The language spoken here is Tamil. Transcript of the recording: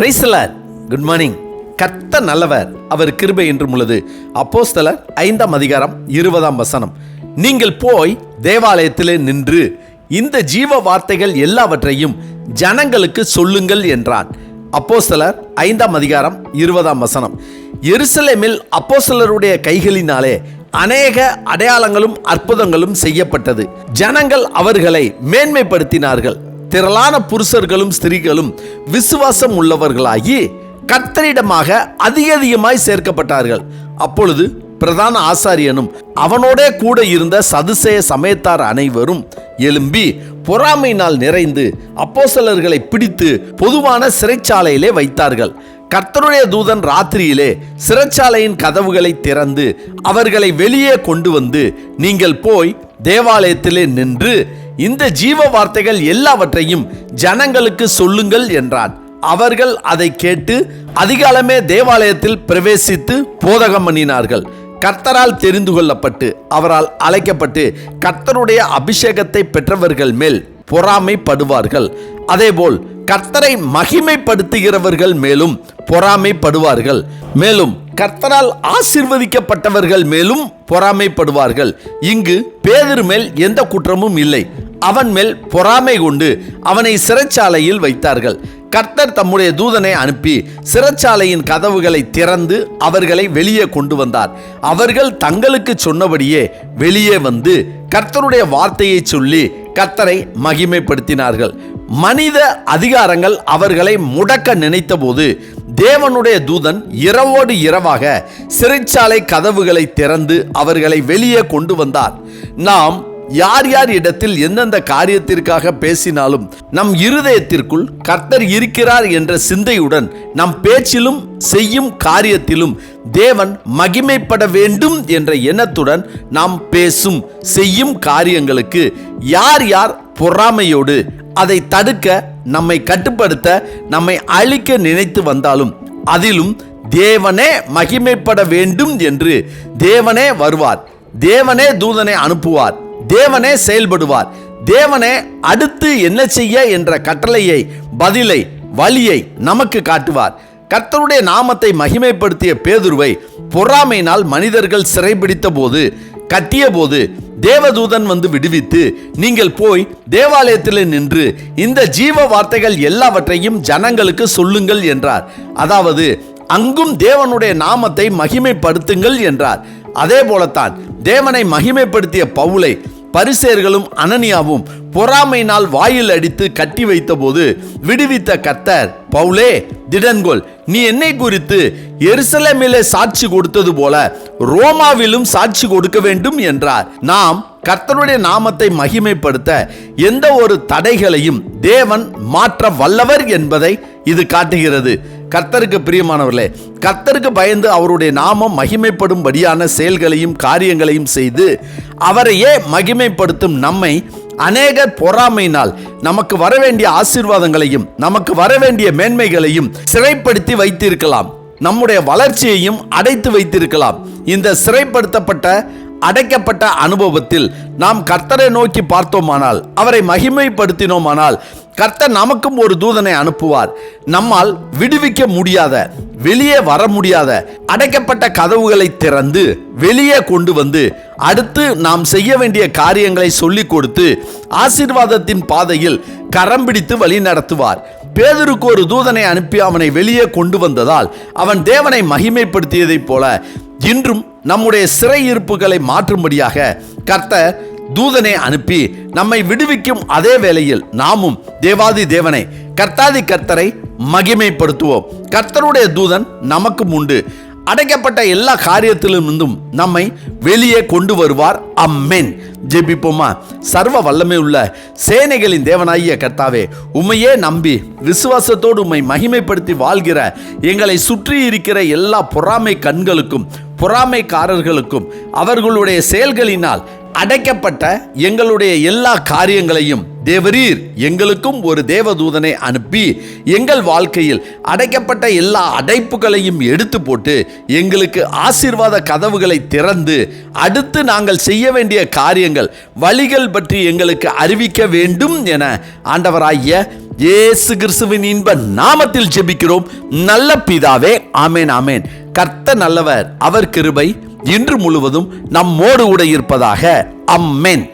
Praise the Lord. Good morning. கர்த்தர் நல்லவர், அவர் கிருபை என்றும் உள்ளது. அப்போஸ்தலர் 5ஆம் அதிகாரம் 20ஆம் வசனம். நீங்கள் போய் தேவாலயத்திலே நின்று இந்த ஜீவ வார்த்தைகள் எல்லாவற்றையும் ஜனங்களுக்கு சொல்லுங்கள் என்றான். அப்போஸ்தலர் 5ஆம் அதிகாரம் 20ஆம் வசனம். எருசலேமில் அப்போஸ்தலருடைய கைகளினாலே அநேக அடையாளங்களும் அற்புதங்களும் செய்யப்பட்டது. ஜனங்கள் அவர்களை மேன்மைப்படுத்தினார்கள். திரளான புருஷர்களும் ஸ்திரீகளும் விசுவாசம் உள்ளவர்களாகி கர்த்தரிடமாக அதிகமாய் சேர்க்கப்பட்டார்கள். அப்பொழுது பிரதான ஆசாரியனும் அவனோடே கூட இருந்த சதுசேய சமயத்தார் அனைவரும் எழும்பி பொறாமையினால் நிறைந்து அப்போஸ்தலர்களை பிடித்து பொதுவான சிறைச்சாலையிலே வைத்தார்கள். கர்த்தருடைய தூதன் ராத்திரியிலே சிறைச்சாலையின் கதவுகளை திறந்து அவர்களை வெளியே கொண்டு வந்து, நீங்கள் போய் தேவாலயத்திலே நின்று இந்த ஜீவ வார்த்தைகள் எல்லாவற்றையும் ஜனங்களுக்கு சொல்லுங்கள் என்றான். அவர்கள் அதை கேட்டு அதிகாலமே தேவாலயத்தில் பிரவேசித்து போதகம் பண்ணினார்கள். கர்த்தரால் தெரிந்து கொள்ளப்பட்டு அவரால் அழைக்கப்பட்டு கர்த்தருடைய அபிஷேகத்தை பெற்றவர்கள் மேல் பொறாமைப்படுவார்கள். அதேபோல் கர்த்தரை மகிமைப்படுத்துகிறவர்கள் மேலும் பொறாமைப்படுவார்கள். மேலும் கர்த்தரால் ஆசீர்வதிக்கப்பட்டவர்கள் மேலும் பொறாமைப்படுவார்கள். இங்கு பேதுரு மேல் எந்த குற்றமும் இல்லை. அவன் மேல் பொறாமை கொண்டு அவனை சிறைச்சாலையில் வைத்தார்கள். கர்த்தர் தம்முடைய தூதனை அனுப்பி சிறைச்சாலையின் கதவுகளை திறந்து அவர்களை வெளியே கொண்டு வந்தார். அவர்கள் தங்களுக்கு சொன்னபடியே வெளியே வந்து கர்த்தருடைய வார்த்தையை சொல்லி கர்த்தரை மகிமைப்படுத்தினார்கள். மனித அதிகாரங்கள் அவர்களை முடக்க நினைத்த போது தேவனுடைய தூதன் இரவோடு இரவாக சிறைச்சாலை கதவுகளை திறந்து அவர்களை வெளியே கொண்டு வந்தார். நாம் யார் யார் இடத்தில் எந்தெந்த காரியத்திற்காக பேசினாலும் நம் இருதயத்திற்குள் கர்த்தர் இருக்கிறார் என்ற சிந்தையுடன் நம் பேச்சிலும் செய்யும் காரியத்திலும் தேவன் மகிமைப்பட வேண்டும் என்ற எண்ணத்துடன் நாம் பேசும் செய்யும் காரியங்களுக்கு யார் யார் பொறாமையோடு அதை தடுக்க, நம்மை கட்டுப்படுத்த, நம்மை அழிக்க நினைத்து வந்தாலும் அதிலும் தேவனே மகிமைப்பட வேண்டும் என்று தேவனே வருவார். தேவனே தூதனை அனுப்புவார். தேவனே செயல்படுவார். தேவனே அடுத்து என்ன செய்ய என்ற கட்டளையை, பதிலை, வழியை நமக்கு காட்டுவார். கர்த்தருடைய நாமத்தை மகிமைப்படுத்திய பேதுருவை பொறாமையினால் மனிதர்கள் சிறைபிடித்த போது, கட்டிய போது தேவதூதன் வந்து விடுவித்து, நீங்கள் போய் தேவாலயத்தில் நின்று இந்த ஜீவ வார்த்தைகள் எல்லாவற்றையும் ஜனங்களுக்கு சொல்லுங்கள் என்றார். அதாவது அங்கும் தேவனுடைய நாமத்தை மகிமைப்படுத்துங்கள் என்றார். அதே போலத்தான் தேவனை மகிமைப்படுத்திய பவுலை பரிசேயர்களும் அனனியாவும் பொறாமையினால் வாயில் அடித்து கட்டி வைத்த போது விடுவித்த கர்த்தர், பவுலே திடன்கொள், நீ என்னை குறித்து எருசலேமிலே சாட்சி கொடுத்தது போல ரோமாவிலும் சாட்சி கொடுக்க வேண்டும் என்றார். நாம் கர்த்தருடைய நாமத்தை மகிமைப்படுத்த எந்த ஒரு தடைகளையும் தேவன் மாற்ற வல்லவர் என்பதை இது காட்டுகிறது. கர்த்தருக்கு பிரியமானவர்களே, கர்த்தருக்கு பயந்து அவருடைய நாமம் மகிமைப்படும்படியான செயல்களையும் காரியங்களையும் செய்து அவரையே மகிமைப்படுத்தும் நம்மை அநேகர் பொறாமையினால் நமக்கு வரவேண்டிய ஆசீர்வாதங்களையும் நமக்கு வரவேண்டிய மேன்மைகளையும் சிறைப்படுத்தி வைத்திருக்கலாம். நம்முடைய வளர்ச்சியையும் அடைத்து வைத்திருக்கலாம். இந்த சிறைப்படுத்தப்பட்ட அடைக்கப்பட்ட அனுபவத்தில் நாம் கர்த்தரை நோக்கி பார்த்தோமானால், அவரை மகிமைப்படுத்தினோமானால், கர்த்தர் நமக்கும் ஒரு தூதனை அனுப்புவார். நம்மால் விடுவிக்க முடியாத, வெளியே வர முடியாத அடைக்கப்பட்ட கதவுகளை திறந்து வெளியே கொண்டு வந்து அடுத்து நாம் செய்ய வேண்டிய காரியங்களை சொல்லிக் கொடுத்து ஆசீர்வாதத்தின் பாதையில் கரம் பிடித்து வழி நடத்துவார். பேதுருக்கு ஒரு தூதனை அனுப்பி அவனை வெளியே கொண்டு வந்ததால் அவன் தேவனை மகிமைப்படுத்தியதைப் போல இன்றும் நம்முடைய சிறையிருப்புகளை மாற்றும்படியாக கர்த்தர் தூதனை அனுப்பி நம்மை விடுவிக்கும் அதே வேளையில் நாமும் தேவாதி தேவனை, கர்த்தாதி கர்த்தரை மகிமைப்படுத்துவோம். கர்த்தருடைய தூதன் நமக்கும் உண்டு. அடைக்கப்பட்ட எல்லா காரியத்திலிருந்தும் நம்மை வெளியே கொண்டு வருவார். அம்மேன். ஜெபிப்போமா. சர்வ வல்லமை உள்ள சேனைகளின் தேவனாகிய கர்த்தாவே, உம்மையே நம்பி விசுவாசத்தோடு உம்மை மகிமைப்படுத்தி வாழ்கிற எங்களை சுற்றி இருக்கிற எல்லா பொறாமை கண்களுக்கும் பொறாமைக்காரர்களுக்கும் அவர்களுடைய செயல்களினால் அடைக்கப்பட்ட எங்களுடைய எல்லா காரியங்களையும் தேவரீர் எங்களுக்கும் ஒரு தேவதூதனை அனுப்பி எங்கள் வாழ்க்கையில் அடைக்கப்பட்ட எல்லா அடைப்புகளையும் எடுத்து போட்டு எங்களுக்கு ஆசீர்வாத கதவுகளை திறந்து அடுத்து நாங்கள் செய்ய வேண்டிய காரியங்கள், வழிகள் பற்றி எங்களுக்கு அறிவிக்க வேண்டும் என ஆண்டவராகிய இயேசு கிறிஸ்துவின் இன்ப நாமத்தில் ஜெபிக்கிறோம் நல்ல பிதாவே. ஆமென் ஆமென். கர்த்தர் நல்லவர், அவர் கிருபை இன்று முழுவதும் நம்மோடு கூட இருப்பதாக. ஆமென்.